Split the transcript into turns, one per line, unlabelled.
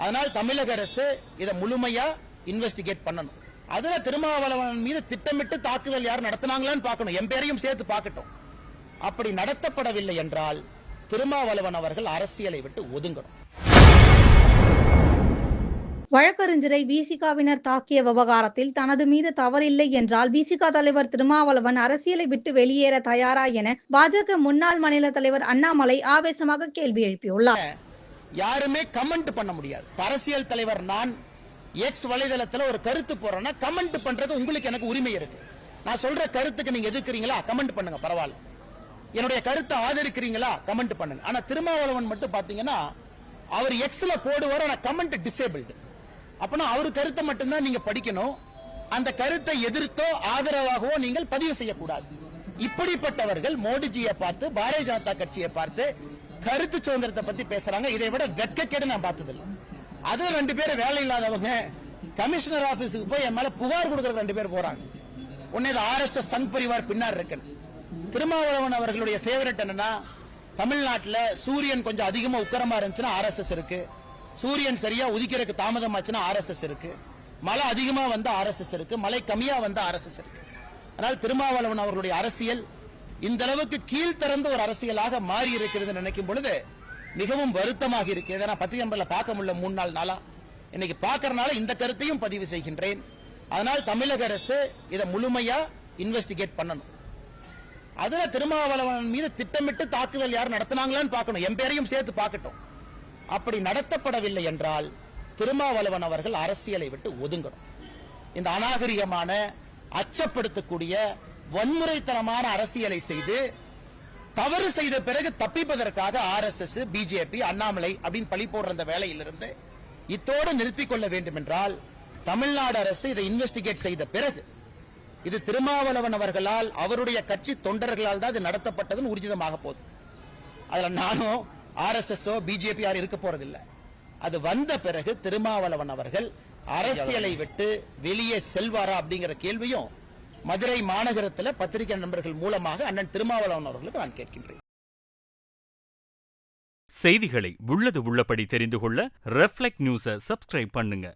அதனால் தமிழக அரசு இதை முழுமையா இன்வெஸ்டிகேட் பண்ணணும். அதுல திருமாவளவன் மீது திட்டமிட்டு தாக்குதல் யார் நடத்தினாங்களான்னு பார்க்கணும், என் பேரையும் சேர்த்து பார்க்கட்டும். அப்படி நடத்தப்படவில்லை என்றால் திருமாவளவன் அவர்கள் அரசியலை விட்டு ஒதுங்கணும்.
வழக்கறிஞரை விசிகாவினர் தாக்கிய விவகாரத்தில் தனது மீது தவறில்லை என்றால் விசிக தலைவர் திருமாவளவன் அரசியலை விட்டு வெளியேற தயாரா என பாஜக முன்னாள் மாநில தலைவர் அண்ணாமலை ஆவேசமாக கேள்வி எழுப்பியுள்ளார்.
யாருமே கமெண்ட் பண்ண முடியாது. அரசியல் தலைவர் நான் எக்ஸ் வலைதளத்துல ஒரு கருத்து போறேன்னா கமெண்ட் பண்றது உங்களுக்கு எனக்கு உரிமை இருக்கு. நான் சொல்ற கருத்துக்கு நீங்க எதிர்க்கிறீங்களா, கமெண்ட் பண்ணுங்க, பரவாயில்ல. என்னுடைய கருத்தை ஆதரிக்கிறீங்களா, கமெண்ட் பண்ணுங்க. ஆனா திருமாவளவன் மட்டும் பாத்தீங்கன்னா அவர் எக்ஸ்ல போடுவார், ஆனா கமெண்ட் டிசேபிள்டு. அப்பனா அவர் கருத்தை மட்டும்தான் நீங்க படிக்கணும். அந்த கருத்தை எதிர்த்தோ ஆதரவாகவோ நீங்கள் பதிவு செய்யக்கூடாது. இப்படிப்பட்டவர்கள் மோடிஜியை பார்த்து, பாரதிய ஜனதா கட்சியை பார்த்து கருத்து சுதந்திரத்தை பத்தி பேசுறாங்க. இதை விட வெட்கக்கேடு நான் பார்த்ததில்லை. அது 2 பேரும் வேலை இல்லாதவங்க கமிஷனர் ஆபீஸுக்கு போய் என் மேல புகார் கொடுக்கிற 2 பேர் போறாங்க. உன்னை RSS சங் பரிவார் பின்னார் இருக்கு. திருமாவளவன் அவர்களுடைய ஃபேவரட் என்னன்னா, தமிழ்நாட்டில் சூரியன் கொஞ்சம் அதிகமா உக்கரமா இருந்துச்சுன்னா RSS இருக்கு, சூரியன் சரியா உதிக்கிறதுக்கு தாமதமாச்சுன்னா RSS இருக்கு, மழை அதிகமா வந்தா RSS இருக்கு, மழை கம்மியா வந்தா RSS இருக்கு. ஆனால் திருமாவளவன் அவர்களுடைய அரசியல் இந்த அளவுக்கு கீழ்த்திறந்த ஒரு அரசியலாக மாறி இருக்கிறது நினைக்கும் பொழுது மிகவும் வருத்தமாக இருக்கு. இதை நான் பத்திரிகை பார்க்க முடியல 3-4 நாளா. இன்னைக்கு பார்க்கறதுனால இந்த கருத்தையும் பதிவு செய்கின்றேன். அதனால் தமிழக அரசு இதை முழுமையா இன்வெஸ்டிகேட் பண்ணணும். அதுல திருமாவளவன் மீது திட்டமிட்டு தாக்குதல் யார் நடத்தினாங்களான்னு பார்க்கணும், என் பேரையும் சேர்த்து பார்க்கட்டும். அப்படி நடத்தப்படவில்லை என்றால் திருமாவளவன் அவர்கள் அரசியலை விட்டு ஒதுங்கணும். இந்த அநாகரிகமான, அச்சப்படுத்தக்கூடிய, வன்முறைத்தனமான அரசியலை செய்து தவறு செய்த பிறகு தப்பிப்பதற்காக RSS, பிஜேபி, அண்ணாமலை அப்படின்னு பழி போடுற அந்த வேலையிலிருந்து இத்தோடு நிறுத்திக் கொள்ள வேண்டும் என்றால் தமிழ்நாடு அரசு இதை இன்வெஸ்டிகேட் செய்த பிறகு, இது திருமாவளவன் அவர்களால், அவருடைய கட்சி தொண்டர்களால் தான் இது நடத்தப்பட்டதுன்னு ஊர்ஜிதமாக போகுது. அதுல நானும் RSS பிஜேபி யாரும் இருக்க போறதில்லை. அது வந்த பிறகு திருமாவளவன் அவர்கள் அரசியலை விட்டு வெளியே செல்வாரா அப்படிங்கிற கேள்வியும் மதுரை மாநகரத்தில் பத்திரிகை நண்பர்கள் மூலமாக அண்ணன் திருமாவளவன் அவர்களுக்கு நான் கேட்கின்றேன்.
செய்திகளை உள்ளது உள்ளபடி தெரிந்து கொள்ள ரெஃப்ளெக்ட் நியூஸை சப்ஸ்கிரைப் பண்ணுங்க.